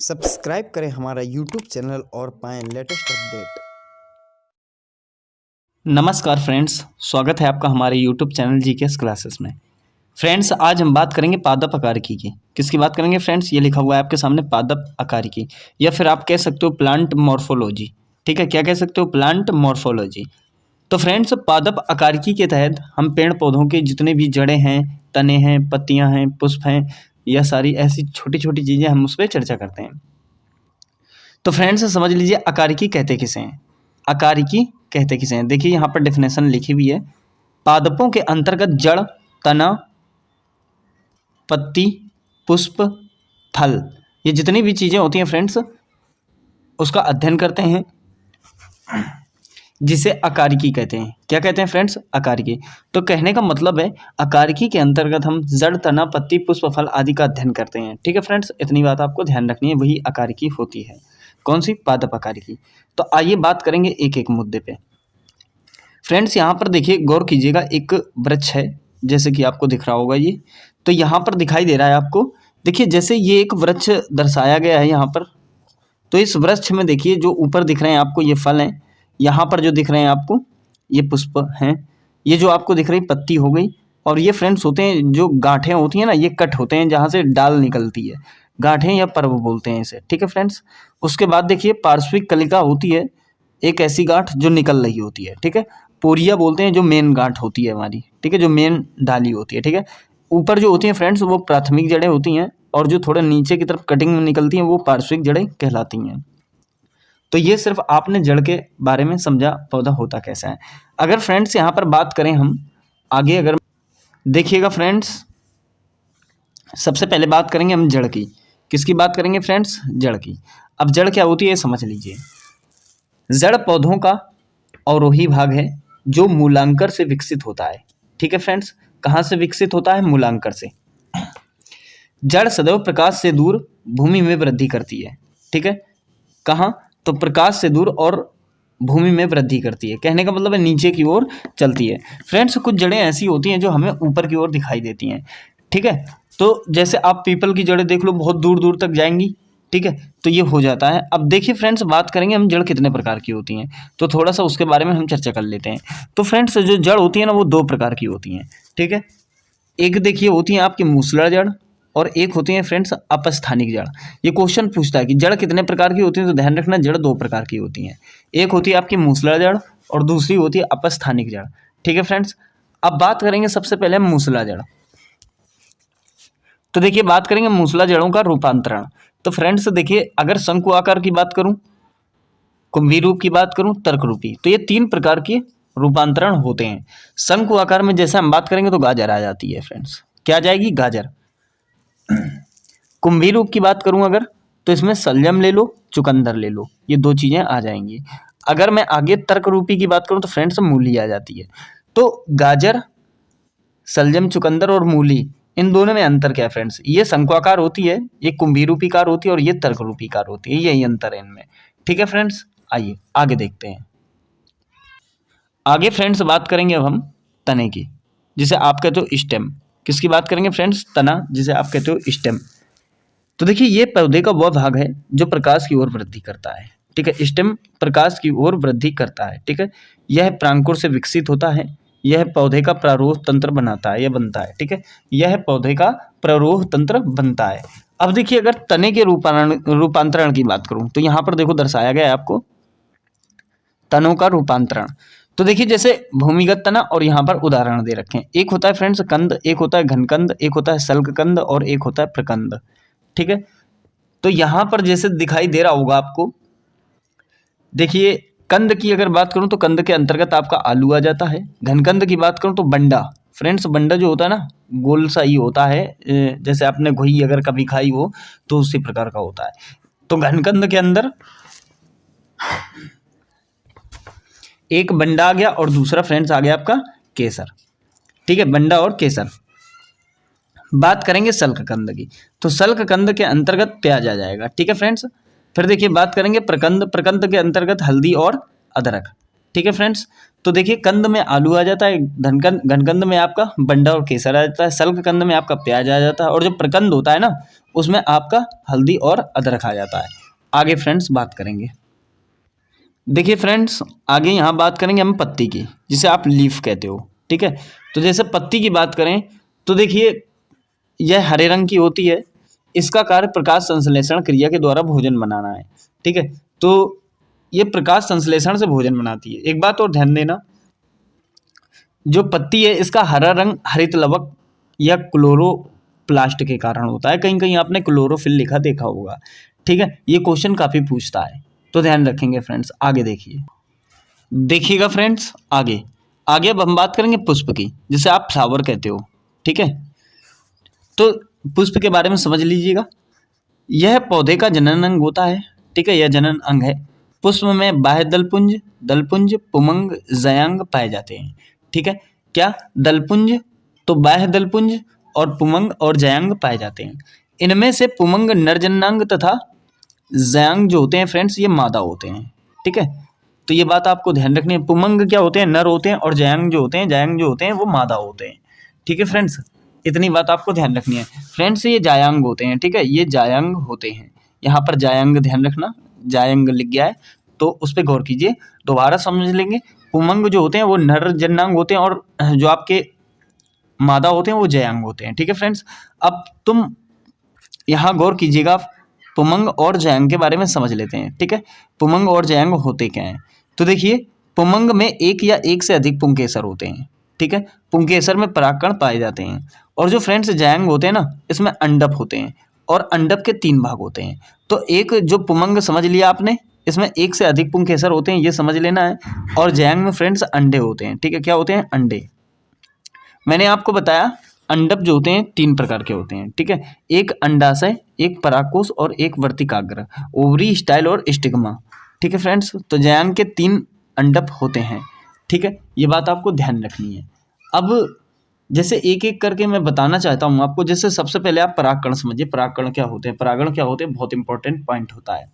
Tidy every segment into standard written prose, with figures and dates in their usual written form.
Subscribe करें हमारा YouTube channel और पाएं लेटेस्ट अपडेट। नमस्कार फ्रेंड्स, स्वागत है आपका हमारे यूट्यूब चैनल जीकेएस क्लासेस में। फ्रेंड्स, आज हम बात करेंगे पादप अकारिकी की। किसकी बात करेंगे फ्रेंड्स? ये लिखा हुआ है आपके सामने, पादप अकारिकी, या फिर आप कह सकते हो प्लांट मॉर्फोलॉजी। ठीक है, क्या कह सकते हो? Plant morphology. तो फ्रेंड्स, पादप अकारिकी के तहत हम पेड़ पौधों के जितने भी जड़ें हैं, तने हैं, पत्तियां हैं, पुष्प हैं, या सारी ऐसी छोटी छोटी चीज़ें हम उस पर चर्चा करते हैं। तो फ्रेंड्स समझ लीजिए, अकारिकी कहते किसे हैं? अकारिकी कहते किसे हैं? देखिए यहाँ पर डेफिनेशन लिखी हुई है। पादपों के अंतर्गत जड़, तना, पत्ती, पुष्प, फल, ये जितनी भी चीज़ें होती हैं फ्रेंड्स, उसका अध्ययन करते हैं, जिसे अकारिकी कहते हैं। क्या कहते हैं फ्रेंड्स? अकारिकी। तो कहने का मतलब है, अकारिकी के अंतर्गत हम जड़, तना, पत्ती, पुष्प, फल आदि का अध्ययन करते हैं। ठीक है फ्रेंड्स, इतनी बात आपको ध्यान रखनी है, वही अकारिकी होती है। कौन सी? पादप अकारिकी। तो आइए बात करेंगे एक एक मुद्दे पे। फ्रेंड्स यहाँ पर देखिए, गौर कीजिएगा, एक वृक्ष है, जैसे कि आपको दिख रहा होगा ये। तो यहाँ पर दिखाई दे रहा है आपको, देखिए जैसे ये एक वृक्ष दर्शाया गया है यहाँ पर। तो इस वृक्ष में देखिए जो ऊपर दिख रहे हैं आपको, ये फल हैं। यहाँ पर जो दिख रहे हैं आपको, ये पुष्प हैं। ये जो आपको दिख रही पत्ती हो गई, और ये फ्रेंड्स होते हैं जो गांठें होती हैं ना, ये कट होते हैं जहाँ से डाल निकलती है, गांठें या पर्व बोलते हैं इसे। ठीक है फ्रेंड्स। उसके बाद देखिए पार्श्विक कलिका होती है, एक ऐसी गांठ जो निकल रही होती है। ठीक है। पोरिया बोलते हैं जो मेन गांठ होती है हमारी। ठीक है, जो मेन डाली होती है। ठीक है। ऊपर जो होती हैं फ्रेंड्स, वो प्राथमिक जड़ें होती हैं, और जो थोड़ा नीचे की तरफ कटिंग में निकलती हैं वो पार्श्विक जड़ें कहलाती हैं। तो ये सिर्फ आपने जड़ के बारे में समझा, पौधा होता कैसा है। अगर फ्रेंड्स यहाँ पर बात करें हम आगे, अगर देखिएगा फ्रेंड्स, सबसे पहले बात करेंगे हम जड़ की। किसकी बात करेंगे फ्रेंड्स? जड़ की। अब जड़ क्या होती है समझ लीजिए। जड़ पौधों का अवरोही भाग है जो मूलांकर से विकसित होता है। ठीक है फ्रेंड्स, कहाँ से विकसित होता है? मूलांकर से। जड़ सदैव प्रकाश से दूर भूमि में वृद्धि करती है। ठीक है, कहाँ? तो प्रकाश से दूर और भूमि में वृद्धि करती है। कहने का मतलब है नीचे की ओर चलती है। फ्रेंड्स, कुछ जड़ें ऐसी होती हैं जो हमें ऊपर की ओर दिखाई देती हैं। ठीक है, तो जैसे आप पीपल की जड़ें देख लो, बहुत दूर दूर तक जाएंगी। ठीक है, तो ये हो जाता है। अब देखिए फ्रेंड्स, बात करेंगे हम जड़ कितने प्रकार की होती हैं, तो थोड़ा सा उसके बारे में हम चर्चा कर लेते हैं। तो फ्रेंड्स, जो जड़ होती है ना, वो दो प्रकार की होती हैं। ठीक है, एक देखिए होती है आपकी मूसला जड़, और एक होती है फ्रेंड्स अपस्थानिक जड़। ये क्वेश्चन पूछता है कि जड़ कितने प्रकार की होती है, तो ध्यान रखना, जड़ दो प्रकार की होती हैं। एक होती है आपकी मूसला जड़, और दूसरी होती है अपस्थानिक जड़। ठीक है फ्रेंड्स। अब बात करेंगे सबसे पहले मूसला जड़। तो देखिए बात करेंगे मूसला जड़ों का रूपांतरण। तो फ्रेंड्स देखिए, अगर शंकु आकार की बात करूं, कुंभी रूप की बात करूं, तर्क रूपी, तो ये तीन प्रकार के रूपांतरण होते हैं। शंकु आकार में जैसे हम बात करेंगे तो गाजर आ जाती है फ्रेंड्स। क्या आ जाएगी? गाजर। कुंभी रूप की बात करूं अगर, तो इसमें सलजम ले लो, चुकंदर ले लो, ये दो चीजें आ जाएंगी। अगर मैं आगे तर्क रूपी की बात करूं तो फ्रेंड्स मूली आ जाती है। तो गाजर, सलजम, चुकंदर और मूली, इन दोनों में अंतर क्या है फ्रेंड्स? ये शंक्वाकार होती है, ये कुंभी रूपी कार होती है, और ये तर्क रूपी कार होती है। यही अंतर है इनमें। ठीक है फ्रेंड्स, आइए आगे देखते हैं। आगे फ्रेंड्स बात करेंगे अब हम तने की, जिसे आप कहते हो स्टेम। किसकी बात करेंगे फ्रेंड्स? तना, जिसे आप कहते हो स्टेम। तो देखिए, ये पौधे का वह भाग है जो प्रकाश की ओर वृद्धि करता है। ठीक है, स्टेम प्रकाश की ओर वृद्धि करता है। ठीक है, यह प्रांकुर से विकसित होता है। यह पौधे का प्रारोह तंत्र बनाता है या बनता है। ठीक है, यह पौधे का प्रारोह तंत्र बनता है। अब देखिए, अगर तने के रूपांतरण की बात करूं, तो यहाँ पर देखो दर्शाया गया है आपको तनों का रूपांतरण। तो देखिए, जैसे भूमिगत तना, और यहाँ पर उदाहरण दे रखे हैं। एक होता है फ्रेंड्स कंद, एक होता है घनकंद, एक होता है सल्ककंद, और एक होता है प्रकंद। ठीक है, तो यहाँ पर जैसे दिखाई दे रहा होगा आपको, देखिए कंद की अगर बात करूं तो कंद के अंतर्गत आपका आलू आ जाता है। घनकंद की बात करूं तो बंडा। फ्रेंड्स, बंडा जो होता है ना, गोल सा ही होता है, जैसे आपने घुई अगर कभी खाई हो तो उसी प्रकार का होता है। तो घनकंद के अंदर एक बंडा आ गया, और दूसरा फ्रेंड्स आ गया आपका केसर। ठीक है, बंडा और केसर। बात करेंगे सल्ककंद की, तो सल्ककंद के अंतर्गत प्याज आ जाएगा। ठीक है फ्रेंड्स। फिर देखिए बात करेंगे प्रकंद। प्रकंद के अंतर्गत हल्दी और अदरक। ठीक है फ्रेंड्स। तो देखिए कंद में आलू आ जाता है, घनकंद में आपका बंडा और केसर आ जाता है, सल्क कंद में आपका प्याज आ जाता है, और जो प्रकंद होता है ना उसमें आपका हल्दी और अदरक आ जाता है। आगे फ्रेंड्स बात करेंगे। देखिए फ्रेंड्स आगे यहाँ बात करेंगे हम पत्ती की, जिसे आप लीफ कहते हो, ठीक है। तो जैसे पत्ती की बात करें तो देखिए यह हरे रंग की होती है, इसका कार्य प्रकाश संश्लेषण क्रिया के द्वारा भोजन बनाना है, ठीक है। तो ये प्रकाश संश्लेषण से भोजन बनाती है। एक बात और ध्यान देना, जो पत्ती है इसका हरा रंग हरित लवक या क्लोरोप्लास्ट के कारण होता है। कहीं कहीं आपने क्लोरोफिल लिखा देखा होगा, ठीक है। ये क्वेश्चन काफी पूछता है, तो ध्यान रखेंगे फ्रेंड्स। आगे देखिएगा फ्रेंड्स, आगे अब हम बात करेंगे पुष्प की, जिसे आप फ्लावर कहते हो, ठीक है। तो पुष्प के बारे में समझ लीजिएगा। यह पौधे का जनन अंग होता है, ठीक है, यह जनन अंग है। पुष्प में बाह्य दलपुंज, पुमंग, जयांग पाए जाते हैं, ठीक है। क्या दलपुंज, तो बाह्य दलपुंज और पुमंग और जयांग पाए जाते हैं। इनमें से पुमंग नरजननांग तथा जयांग जो होते हैं फ्रेंड्स ये मादा होते हैं, ठीक है। तो ये बात आपको ध्यान रखनी है, पुमंग क्या होते हैं, नर होते हैं, और जयांग जो होते हैं वो मादा होते हैं, ठीक है फ्रेंड्स। इतनी बात आपको ध्यान रखनी है फ्रेंड्स। ये जायांग होते हैं, ठीक है, ये जायांग होते हैं। यहाँ पर जायांग ध्यान रखना, जायांग लिख गया है तो उस पर गौर कीजिए, दोबारा समझ लेंगे। पुमंग जो होते हैं वो नर जनांग होते हैं, और जो आपके मादा होते हैं वो जयांग होते हैं, ठीक है फ्रेंड्स। अब तुम यहाँ गौर कीजिएगा, पुमंग और जयांग के बारे में समझ लेते हैं, ठीक है। पुमंग और जयांग होते क्या हैं, तो देखिए पुमंग में एक या एक से अधिक पुंकेसर होते हैं, ठीक है। पुंकेसर में परागकण पाए जाते हैं। और जो फ्रेंड्स जयांग होते हैं ना इसमें अंडप होते हैं, और अंडप के 3 भाग होते हैं। तो एक जो पुमंग समझ लिया आपने, इसमें एक से अधिक पुंकेसर होते हैं, ये समझ लेना है। और जयांग में फ्रेंड्स अंडे होते हैं, ठीक है। क्या होते हैं, अंडे। मैंने आपको बताया अंडप जो होते हैं 3 प्रकार के होते हैं, ठीक है। एक अंडाशय, एक परागकोश और एक वर्तिकाग्र, ओवरी, स्टाइल और स्टिग्मा, ठीक है फ्रेंड्स। तो जयांग के 3 अंडप होते हैं, ठीक है। ये बात आपको ध्यान रखनी है। अब जैसे एक एक करके मैं बताना चाहता हूँ आपको। जैसे सबसे पहले आप परागकण समझिए, परागकण क्या होते हैं, परागण क्या होते हैं, बहुत इंपॉर्टेंट पॉइंट होता है।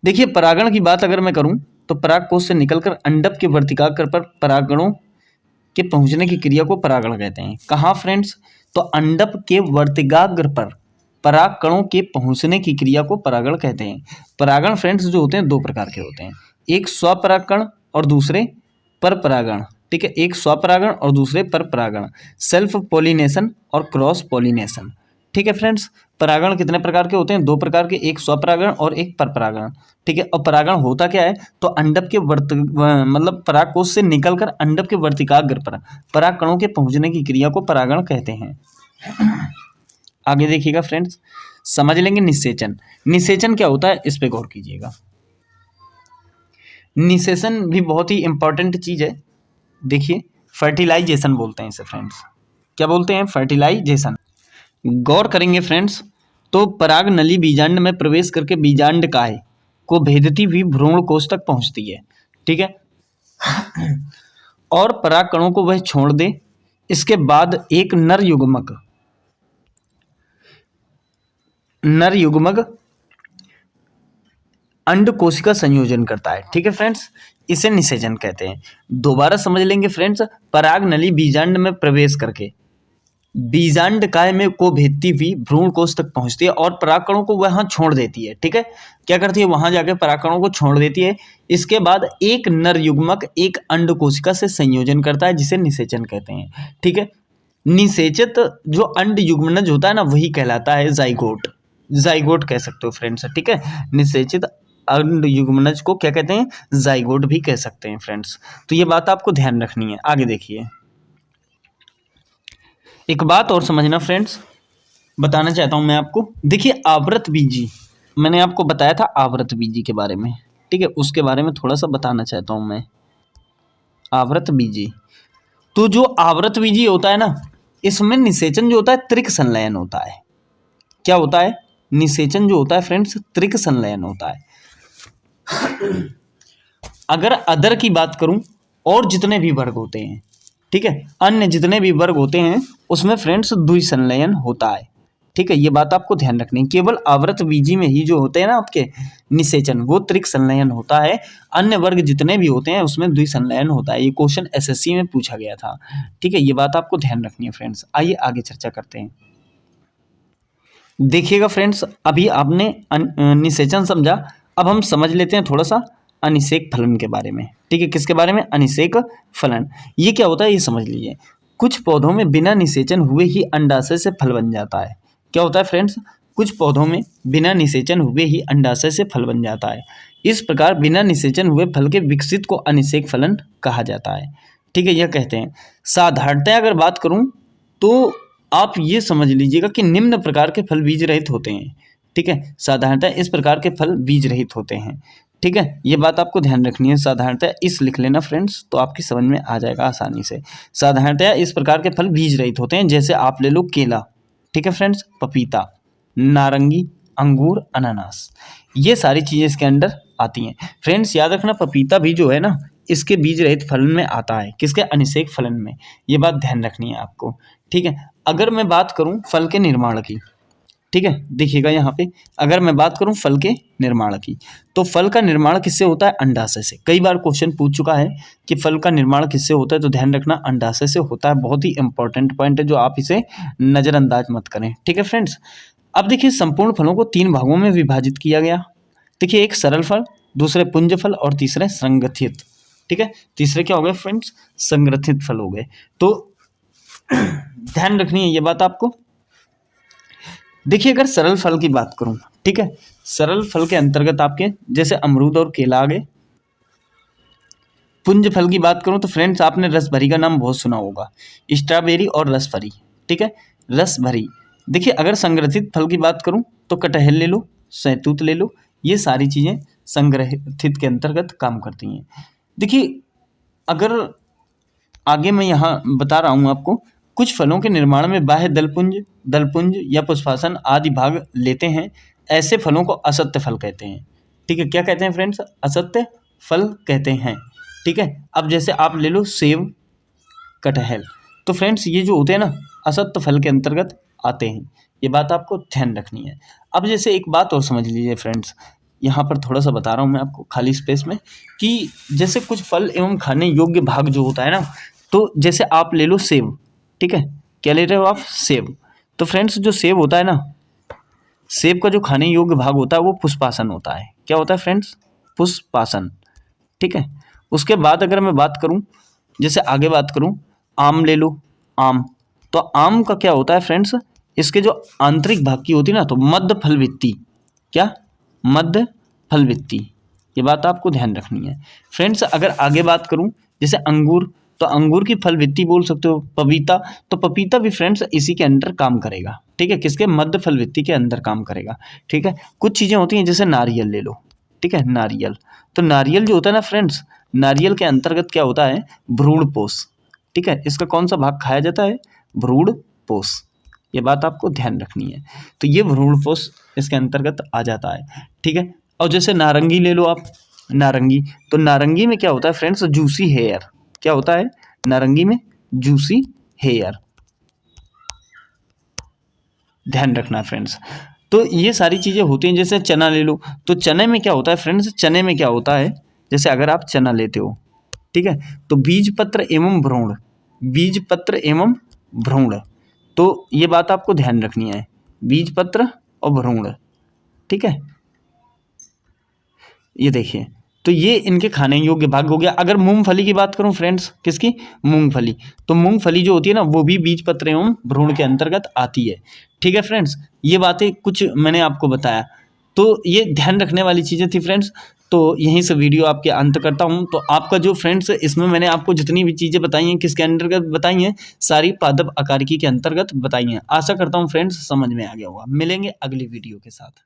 देखिए परागण की बात अगर मैं करूं तो परागकोश से निकलकर अंडप के वर्तिकाग्र पर परागणों के पहुंचने की क्रिया को परागण कहते हैं। कहाँ फ्रेंड्स, तो अंडप के वर्तिकाग्र पर परागकणों के पहुंचने की क्रिया को परागण कहते हैं। परागण फ्रेंड्स जो होते हैं 2 प्रकार के होते हैं, एक स्वपरागण और दूसरे पर परागण, ठीक है। एक स्वपरागण और दूसरे पर परागण, सेल्फ पॉलिनेशन और क्रॉस पॉलिनेशन, ठीक है फ्रेंड्स। परागण कितने प्रकार के होते हैं, 2 प्रकार के, एक स्वपरागण और एक परपरागण, ठीक है। और परागण होता क्या है, तो अंडप के मतलब परागकोश से निकलकर अंडप के वर्तिकाग्र पर परागकणों के पहुंचने की क्रिया को परागण कहते हैं। आगे देखिएगा फ्रेंड्स, समझ लेंगे निषेचन। निषेचन क्या होता है इस पे गौर कीजिएगा। निषेचन भी बहुत ही इंपॉर्टेंट चीज है। देखिए फर्टिलाइजेशन बोलते हैं इसे फ्रेंड्स। क्या बोलते हैं, फर्टिलाइजेशन। गौर करेंगे फ्रेंड्स तो पराग नली बीजांड में प्रवेश करके बीजांड काय को भेदती हुई भ्रूण कोश तक पहुंचती है, ठीक है। और पराग कणों को वह छोड़ दे। इसके बाद एक नर युग्मक अंड कोशिका संयोजन करता है, ठीक है फ्रेंड्स। इसे निषेचन कहते हैं। दोबारा समझ लेंगे फ्रेंड्स, पराग नली बीजांड में प्रवेश करके बीजांड काय में को भेदती हुई भ्रूण कोश तक पहुंचती है और परागकणों को वहां छोड़ देती है, ठीक है। क्या करती है, वहां जाके परागकणों को छोड़ देती है। इसके बाद एक नर युग्मक एक अंड कोशिका से संयोजन करता है, जिसे निषेचन कहते हैं, ठीक है। निषेचित जो अंड युग्मनज होता है ना वही कहलाता है जाइगोट। जाइगोट कह सकते हो फ्रेंड्स, ठीक है। निषेचित अंड युग्मनज को क्या कहते हैं, जाइगोट भी कह सकते हैं फ्रेंड्स। तो ये बात आपको ध्यान रखनी है। आगे देखिए, एक बात और समझना फ्रेंड्स, बताना चाहता हूं मैं आपको। देखिए आवृत बीजी, मैंने आपको बताया था आवृत बीजी के बारे में, ठीक है। उसके बारे में थोड़ा सा बताना चाहता हूं मैं। आवृत बीजी, तो जो आवृत बीजी होता है ना, इसमें निषेचन जो होता है त्रिक संलयन होता है। क्या होता है, निषेचन जो होता है फ्रेंड्स त्रिक संलयन होता है। अगर अदर की बात करूं, और जितने भी वर्ग होते हैं, ठीक है, अन्य जितने भी वर्ग होते हैं उसमें फ्रेंड्स द्विसंलयन होता है, ठीक है, ये बात आपको ध्यान रखनी है। केवल आवर्त बीजी में ही जो होते हैं ना आपके निषेचन, वो त्रिक संलयन होता है। अन्य वर्ग जितने भी होते हैं उसमें द्विसंलयन होता है। ये क्वेश्चन एसएससी में पूछा गया था। ठीक है, ये बात आपको ध्यान रखनी है फ्रेंड्स। आइए आगे चर्चा करते हैं। देखिएगा फ्रेंड्स, अभी आपने निषेचन समझा, अब हम समझ लेते हैं थोड़ा सा अनिषेक फलन के बारे में। ठीक है, किसके बारे में? अनिषेक फलन। ये क्या होता है ये समझ लीजिए। कुछ पौधों में बिना निषेचन हुए ही अंडाशय से फल बन जाता है। क्या होता है फ्रेंड्स? कुछ पौधों में बिना निषेचन हुए ही अंडाशय से फल बन जाता है। इस प्रकार बिना निषेचन हुए फल के विकसित को अनिषेक फलन कहा जाता है। ठीक है, यह कहते हैं। साधारणतः अगर बात करूं तो आप ये समझ लीजिएगा कि निम्न प्रकार के फल बीज रहित होते हैं। ठीक है, साधारणतः इस प्रकार के फल बीज रहित होते हैं। ठीक है, ये बात आपको ध्यान रखनी है। साधारणतः इस लिख लेना फ्रेंड्स, तो आपकी समझ में आ जाएगा आसानी से। साधारणतः इस प्रकार के फल बीज रहित होते हैं। जैसे आप ले लो केला, ठीक है फ्रेंड्स, पपीता, नारंगी, अंगूर, अनानास, ये सारी चीज़ें इसके अंदर आती हैं। फ्रेंड्स याद रखना, पपीता भी जो है ना इसके बीज रहित फलन में आता है। किसके? अनिषेक फलन में। ये बात ध्यान रखनी है आपको। ठीक है, अगर मैं बात करूं फल के निर्माण की, ठीक है, देखिएगा यहाँ पे, अगर मैं बात करूं फल के निर्माण की, तो फल का निर्माण किससे होता है? अंडाशय से। कई बार क्वेश्चन पूछ चुका है कि फल का निर्माण किससे होता है, तो ध्यान रखना अंडाशय से होता है। बहुत ही इंपॉर्टेंट पॉइंट है, जो आप इसे नज़रअंदाज मत करें। ठीक है फ्रेंड्स, अब देखिए संपूर्ण फलों को 3 भागों में विभाजित किया गया। देखिए, एक सरल फल, दूसरे पुंज फल और तीसरे संग्रथित। ठीक है, तीसरे क्या हो गए फ्रेंड्स? संग्रथित फल हो गए। तो ध्यान रखनी है ये बात आपको। देखिए, अगर सरल फल की बात करूं, ठीक है, सरल फल के अंतर्गत आपके जैसे अमरूद और केला आ गए। पुंज फल की बात करूं तो फ्रेंड्स आपने रसभरी का नाम बहुत सुना होगा, स्ट्रॉबेरी और रसभरी। ठीक है, रसभरी। देखिए, अगर संग्रथित फल की बात करूं तो कटहल ले लो, सहतूत ले लो, ये सारी चीज़ें संग्रथित के अंतर्गत काम करती हैं। देखिए, अगर आगे मैं यहाँ बता रहा हूँ आपको, कुछ फलों के निर्माण में बाह्य दलपुंज या पुष्पासन आदि भाग लेते हैं। ऐसे फलों को असत्य फल कहते हैं। ठीक है, क्या कहते हैं फ्रेंड्स? असत्य फल कहते हैं। ठीक है, अब जैसे आप ले लो सेब, कटहल, तो फ्रेंड्स ये जो होते हैं ना असत्य फल के अंतर्गत आते हैं। ये बात आपको ध्यान रखनी है। अब जैसे एक बात और समझ लीजिए फ्रेंड्स, यहाँ पर थोड़ा सा बता रहा हूँ मैं आपको खाली स्पेस में, कि जैसे कुछ फल एवं खाने योग्य भाग जो होता है ना, तो जैसे आप ले लो सेब। ठीक है, क्या ले रहे हो आप? सेब। तो फ्रेंड्स जो सेब होता है ना, सेब का जो खाने योग्य भाग होता है वो पुष्पासन होता है। क्या होता है फ्रेंड्स? पुष्पासन। ठीक है, उसके बाद अगर मैं बात करूं, जैसे आगे बात करूं, आम ले लो, आम, तो आम का क्या होता है फ्रेंड्स? इसके जो आंतरिक भाग की होती है ना, तो मध्य फलवित्ती। क्या? मध्य फलवित्ती। ये बात आपको ध्यान रखनी है फ्रेंड्स। अगर आगे बात करूं, जैसे अंगूर, तो अंगूर की फलवित्ती बोल सकते हो। पपीता, तो पपीता भी फ्रेंड्स इसी के अंदर काम करेगा। ठीक है, किसके? मध्य फलवित्ती के अंदर काम करेगा। ठीक है, कुछ चीज़ें होती हैं जैसे नारियल ले लो। ठीक है, नारियल, तो नारियल जो होता है ना फ्रेंड्स, नारियल के अंतर्गत क्या होता है? भ्रूणपोष। ठीक है, इसका कौन सा भाग खाया जाता है? भ्रूणपोष। ये बात आपको ध्यान रखनी है। तो ये भ्रूणपोष इसके अंतर्गत आ जाता है। ठीक है, और जैसे नारंगी ले लो आप, नारंगी, तो नारंगी में क्या होता है फ्रेंड्स? Juicy hair. क्या होता है नारंगी में? Juicy hair. ध्यान रखना फ्रेंड्स। तो ये सारी चीज़ें होती हैं। जैसे चना ले लो, तो चने में क्या होता है फ्रेंड्स? चने में क्या होता है? जैसे अगर आप चना लेते हो, ठीक है, तो बीज पत्र एवं भ्रूण, बीज पत्र एवं भ्रूण, तो ये बात आपको ध्यान रखनी है, बीज पत्र और भ्रूण। ठीक है, ये देखिए, तो ये इनके खाने योग्य भाग हो गया। अगर मूंगफली की बात करूं फ्रेंड्स, किसकी? मूंगफली, तो मूंगफली जो होती है ना वो भी बीज पत्र एवं भ्रूण के अंतर्गत आती है। ठीक है फ्रेंड्स, ये बातें कुछ मैंने आपको बताया, तो ये ध्यान रखने वाली चीज़ें थी फ्रेंड्स। तो यहीं से वीडियो आपके अंत करता हूं। तो आपका जो फ्रेंड्स, इसमें मैंने आपको जितनी भी चीज़ें बताई हैं किसके अंतर्गत बताई हैं? सारी पादप आकारिकी के अंतर्गत बताई हैं। आशा करता हूं फ्रेंड्स समझ में आ गया होगा। मिलेंगे अगली वीडियो के साथ।